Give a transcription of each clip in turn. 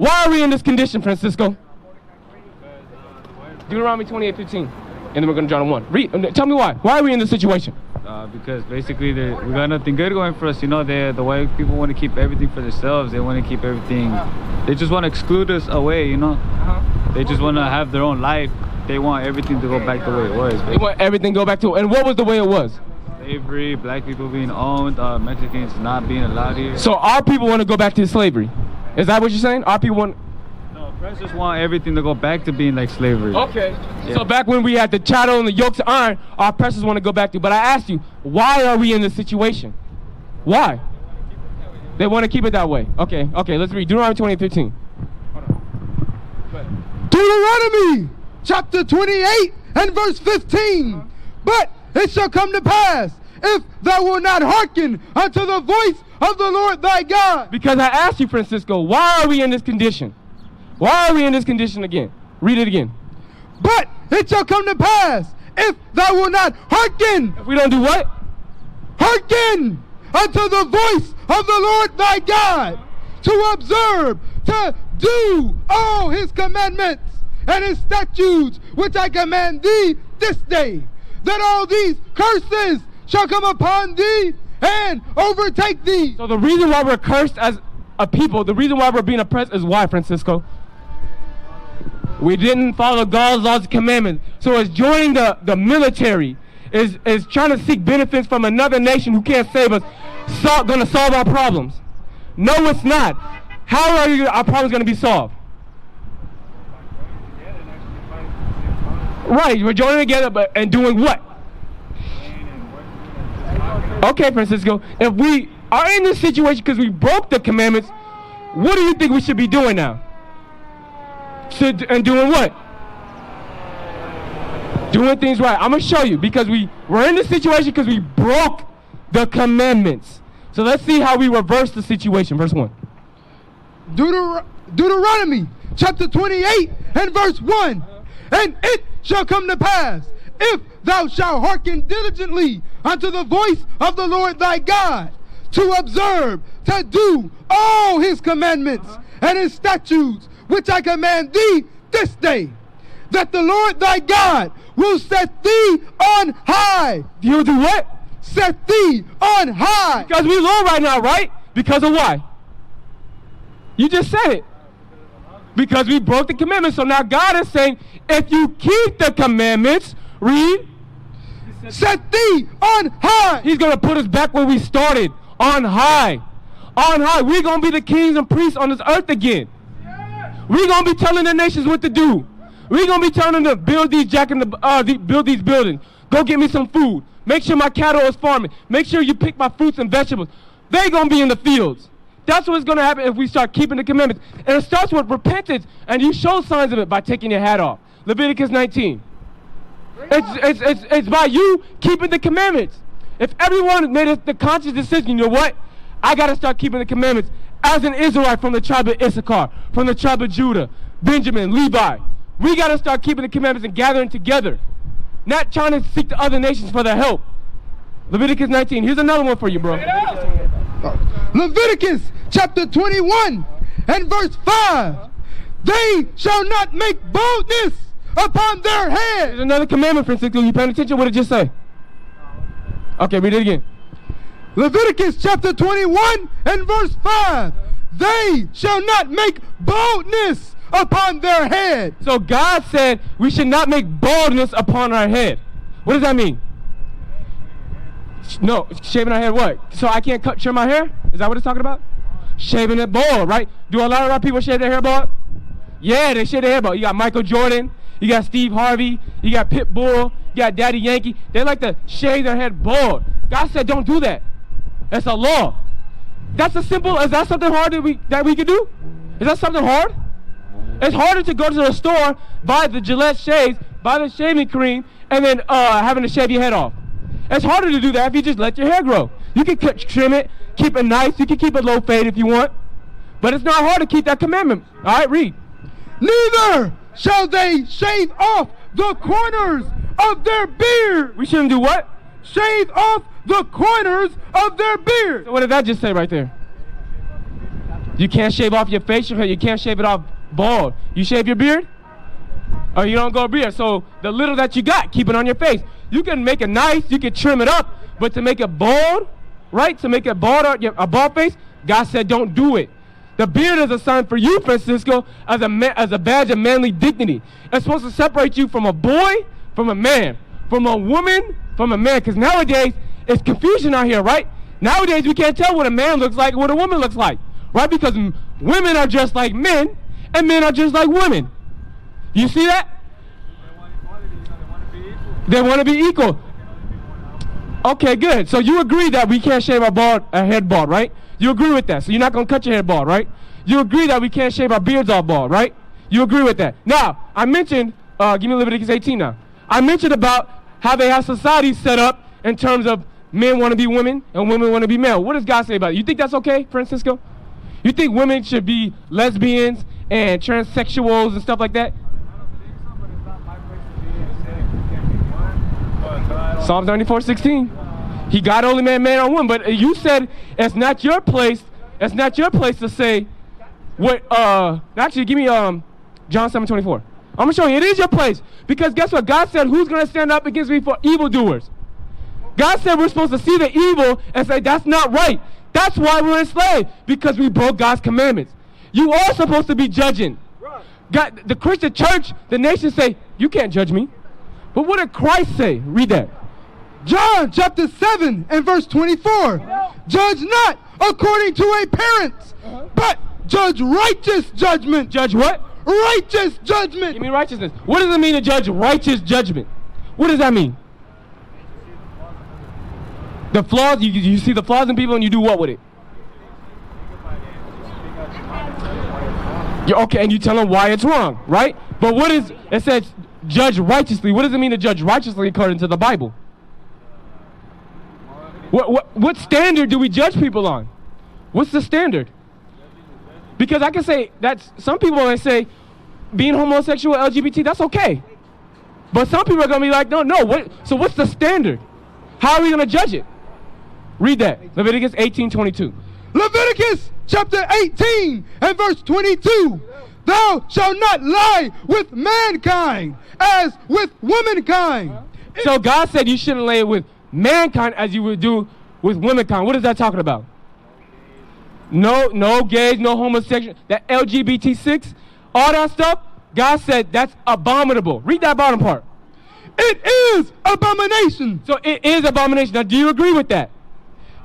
Why are we in this condition, Francisco? Deuteronomy 28:15. And then we're going to John 1. Read. Tell me why. Why are we in this situation? Because basically we got nothing good going for us. You know, the white people want to keep everything for themselves. They want to keep everything. They just want to exclude us away, you know. They just want to have their own life. They want everything to go back the way it was. They want everything to go back to. And what was the way it was? Slavery, black people being owned, Mexicans not being allowed here. So our people want to go back to slavery. Is that what you're saying? Our people want... No, oppressors want everything to go back to being like slavery. Okay. Yeah. So back when we had the chattel and the yokes of iron, our oppressors want to go back to. But I asked you, why are we in this situation? Why? They want to keep it that way. Okay, let's read Deuteronomy 28:15. Deuteronomy chapter 28 and verse 15. But it shall come to pass, if thou wilt not hearken unto the voice of the Lord thy God. Because I asked you, Francisco, why are we in this condition? Why are we in this condition again? Read it again. But it shall come to pass, if thou wilt not hearken. If we don't do what? Hearken unto the voice of the Lord thy God, to observe, to do all his commandments and his statutes, which I command thee this day, that all these curses shall come upon thee and overtake thee. So the reason why we're cursed as a people, the reason why we're being oppressed is why, Francisco? We didn't follow God's laws and commandments. So it's joining the military, is trying to seek benefits from another nation who can't save us, going to solve our problems. No, it's not. How are our problems going to be solved? Right, we're joining together and doing what? Okay, Francisco, if we are in this situation because we broke the commandments, what do you think we should be doing now? And doing what? Doing things right. I'm going to show you, because we're in this situation because we broke the commandments. So let's see how we reverse the situation. Verse 1. Deuteronomy chapter 28 and verse 1. And it shall come to pass, if thou shalt hearken diligently unto the voice of the Lord thy God, to observe, to do all his commandments and his statutes, which I command thee this day, that the Lord thy God will set thee on high. You'll do what? Set thee on high. Because we low right now, right? Because of why? You just said it. Because we broke the commandments. So now God is saying, if you keep the commandments, read, set thee on high. He's going to put us back where we started, on high. On high. We're going to be the kings and priests on this earth again. We're going to be telling the nations what to do. We're going to be telling them to build these build these buildings. Go get me some food. Make sure my cattle is farming. Make sure you pick my fruits and vegetables. They're going to be in the fields. That's what's going to happen if we start keeping the commandments. And it starts with repentance, and you show signs of it by taking your hat off. Leviticus 19. It's by you keeping the commandments. If everyone made the conscious decision, you know what? I got to start keeping the commandments as an Israelite from the tribe of Issachar, from the tribe of Judah, Benjamin, Levi. We got to start keeping the commandments and gathering together, not trying to seek the other nations for their help. Leviticus 19. Here's another one for you, bro. Leviticus chapter 21 and verse 5. They shall not make boldness upon their head. There's another commandment, Francisco. You paying attention? What did it just say? Okay, read it again. Leviticus chapter 21 and verse 5. They shall not make boldness upon their head. So God said we should not make boldness upon our head. What does that mean? No, shaving our hair what? So I can't trim my hair? Is that what it's talking about? Shaving it bald, right? Do a lot of our people shave their hair bald? Yeah, they shave their hair bald. You got Michael Jordan, you got Steve Harvey, you got Pitbull, you got Daddy Yankee. They like to shave their head bald. God said don't do that. It's a law. That's as simple. Is that something hard that we could do? Is that something hard? It's harder to go to the store, buy the Gillette shaves, buy the shaving cream, and then having to shave your head off. It's harder to do that if you just let your hair grow. You can trim it, keep it nice. You can keep it low fade if you want. But it's not hard to keep that commandment. All right, read. Neither shall they shave off the corners of their beard. We shouldn't do what? Shave off the corners of their beard. So what did that just say right there? You can't shave off your facial hair. You can't shave it off bald. You shave your beard? Or you don't go beard. So the little that you got, keep it on your face. You can make it nice. You can trim it up. But to make it bald, right? To make it bald, or a bald face, God said don't do it. The beard is a sign for you, Francisco, as a badge of manly dignity. It's supposed to separate you from a boy, from a man, from a woman, from a man. Because nowadays, it's confusion out here, right? Nowadays, we can't tell what a man looks like and what a woman looks like, right? Because women are just like men, and men are just like women. You see that? They want to be equal. Okay, good. So you agree that we can't shave our head bald, right? You agree with that. So you're not going to cut your head bald, right? You agree that we can't shave our beards all bald, right? You agree with that. Now, I mentioned, give me Leviticus 18 now. I mentioned about how they have societies set up in terms of men want to be women and women want to be male. What does God say about it? You think that's okay, Francisco? You think women should be lesbians and transsexuals and stuff like that? Psalms 94:16. He God only man or woman, but you said it's not your place. It's not your place to say what. Actually, give me John 7:24. I'm gonna show you. It is your place because guess what? God said, "Who's gonna stand up against me for evildoers?" God said we're supposed to see the evil and say that's not right. That's why we're enslaved, because we broke God's commandments. You are supposed to be judging. God, the Christian church, the nation say you can't judge me. But what did Christ say? Read that. John chapter 7 and verse 24. Judge not according to appearance, but judge righteous judgment. Judge what? Righteous judgment. Give me righteousness. What does it mean to judge righteous judgment? What does that mean? The flaws, you see the flaws in people and you do what with it? Okay, and you tell them why it's wrong, right? But what is, it says judge righteously. What does it mean to judge righteously according to the Bible? What standard do we judge people on? What's the standard? Because I can say that some people may say being homosexual, LGBT, that's okay. But some people are going to be like, no, so what's the standard? How are we going to judge it? Read that. Leviticus 18:22. Leviticus chapter 18 and verse 22. Thou shalt not lie with mankind as with womankind. So God said you shouldn't lay with mankind as you would do with womankind. What is that talking about? No gays, no homosexual, that LGBT6, all that stuff, God said that's abominable. Read that bottom part. It is abomination. So it is abomination. Now, do you agree with that?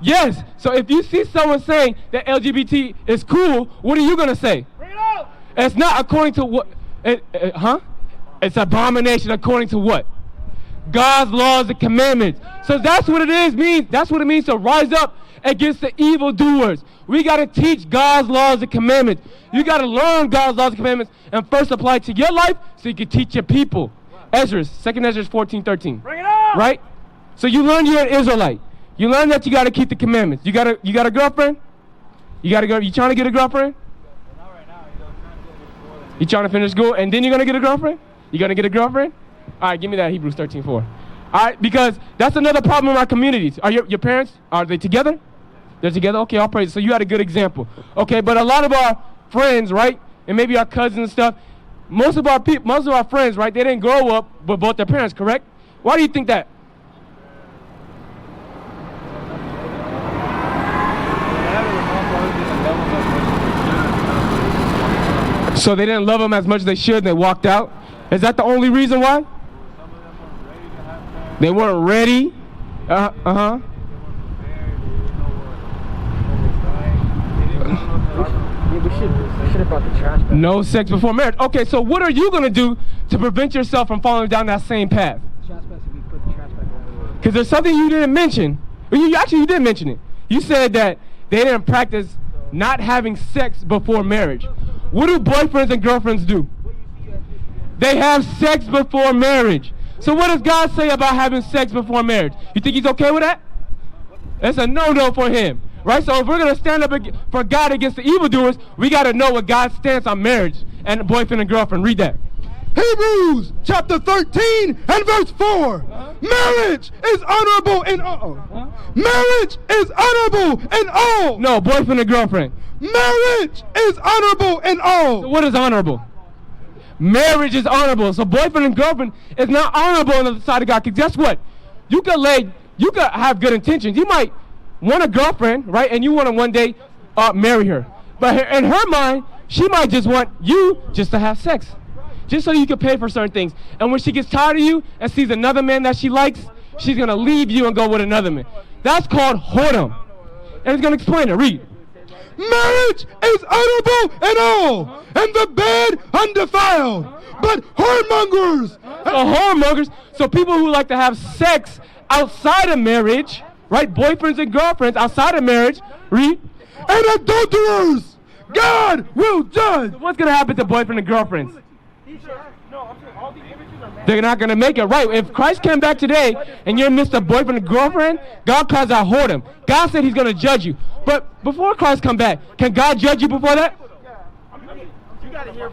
Yes. So if you see someone saying that LGBT is cool, what are you going to say? Bring it out. It's not according to what? It's abomination according to what? God's laws and commandments. So that's what it is. That's what it means to rise up against the evildoers. We got to teach God's laws and commandments. You got to learn God's laws and commandments and first apply it to your life so you can teach your people. Ezra, 2nd Ezra 14:13. Bring it on! Right? So you learn you're an Israelite. You learn that you got to keep the commandments. You got a girlfriend? You trying to get a girlfriend? Not right now. You trying to finish school and then you're going to get a girlfriend? You going to get a girlfriend? All right, give me that Hebrews 13:4. All right, because that's another problem in our communities. Are your parents, are they together? They're together? Okay, I'll praise. So you had a good example. Okay, but a lot of our friends, right, and maybe our cousins and stuff, most of our friends, right, they didn't grow up with both their parents, correct? Why do you think that? So they didn't love them as much as they should and they walked out? Is that the only reason why? They weren't ready. We should have brought the trash back. No sex before marriage. Okay, so what are you going to do to prevent yourself from falling down that same path? Because there's something you didn't mention. You did mention it. You said that they didn't practice not having sex before marriage. What do boyfriends and girlfriends do? They have sex before marriage. So what does God say about having sex before marriage? You think he's okay with that? That's a no-no for him. Right? So if we're going to stand up for God against the evildoers, we got to know what God's stance on marriage and boyfriend and girlfriend. Read that. Hebrews chapter 13 and verse 4. Marriage is honorable in all. Marriage is honorable in all. No, boyfriend and girlfriend. Marriage is honorable in all. So what is honorable? Marriage is honorable. So boyfriend and girlfriend is not honorable on the side of God. Because guess what? You could have good intentions. You might want a girlfriend, right? And you want to one day marry her. But in her mind, she might just want you just to have sex. Just so you can pay for certain things. And when she gets tired of you and sees another man that she likes, she's going to leave you and go with another man. That's called whoredom. And it's going to explain it. Read. Marriage is honorable in all, and the bed undefiled. But whoremongers. So whoremongers, so people who like to have sex outside of marriage, right? Boyfriends and girlfriends outside of marriage. Read. And adulterers, God will judge. So what's going to happen to boyfriend and girlfriends? They're not going to make it right. If Christ came back today and you're Mr. Boyfriend and girlfriend, God calls out whoredom. God said he's going to judge you. But before Christ come back, can God judge you before that?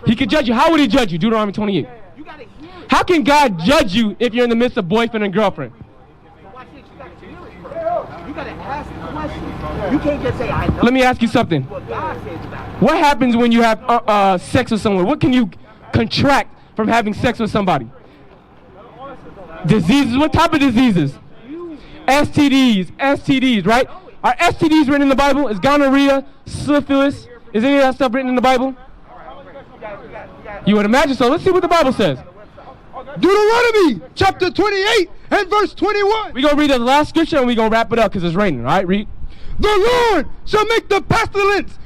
He can judge you. How would he judge you? Deuteronomy 28. How can God judge you if you're in the midst of boyfriend and girlfriend? You gotta ask the question. You can't just say, I know. Let me ask you something. What happens when you have sex with someone? What can you contract from having sex with somebody? Diseases. What type of diseases? STDs, right? Are STDs written in the Bible? Is gonorrhea, syphilis, is any of that stuff written in the Bible? You would imagine so. Let's see what the Bible says. Deuteronomy chapter 28 and verse 21. We're going to read the last scripture and we're going to wrap it up because it's raining. All right, read. The Lord shall make the pestilence.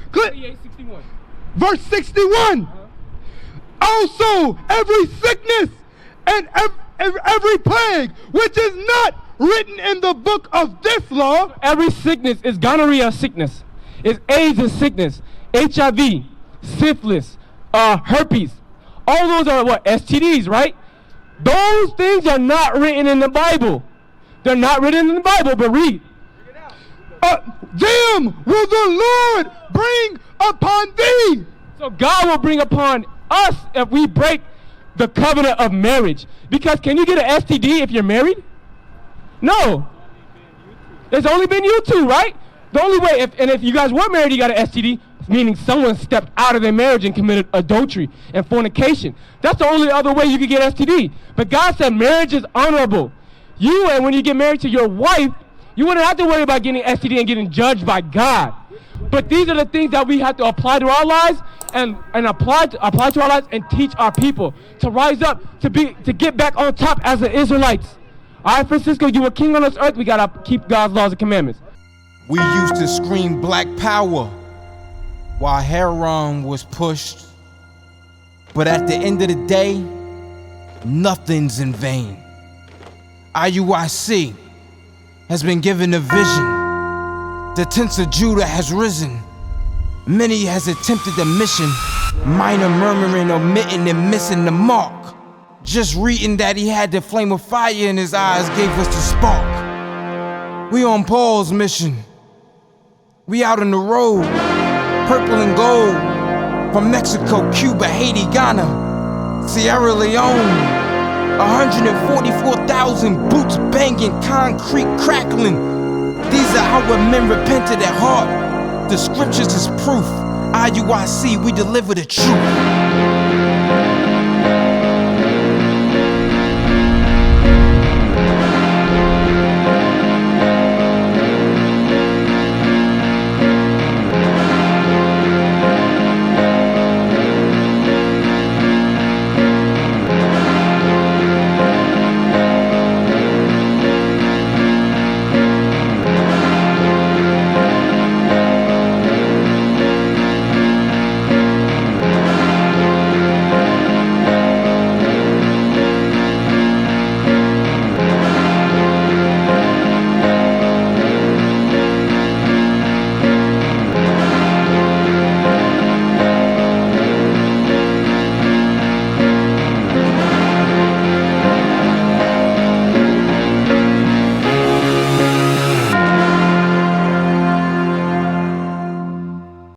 Verse 61. Also, every sickness and every plague which is not written in the book of this law. Every sickness is gonorrhea sickness. Is AIDS is sickness. HIV, syphilis, herpes. All those are what? STDs, right? Those things are not written in the Bible. They're not written in the Bible, but read. Them will the Lord bring upon thee. So God will bring upon us if we break the covenant of marriage. Because can you get an STD if you're married? No. There's only been you two, right? The only way, if you guys were married, you got an STD, meaning someone stepped out of their marriage and committed adultery and fornication. That's the only other way you could get STD. But God said marriage is honorable. And when you get married to your wife, you wouldn't have to worry about getting STD and getting judged by God. But these are the things that we have to apply to our lives and apply to our lives and teach our people to rise up, to get back on top as the Israelites. All right, Francisco, you were king on this earth. We got to keep God's laws and commandments. We used to scream black power while heroin was pushed. But at the end of the day, nothing's in vain. IUIC has been given a vision. The tents of Judah has risen. Many has attempted the mission. Minor murmuring, omitting, and missing the mark. Just reading that he had the flame of fire in his eyes gave us the spark. We on Paul's mission. We out on the road, purple and gold. From Mexico, Cuba, Haiti, Ghana, Sierra Leone. 144,000 boots banging, concrete crackling. These are our men repented at heart. The scriptures is proof. IUIC, we deliver the truth.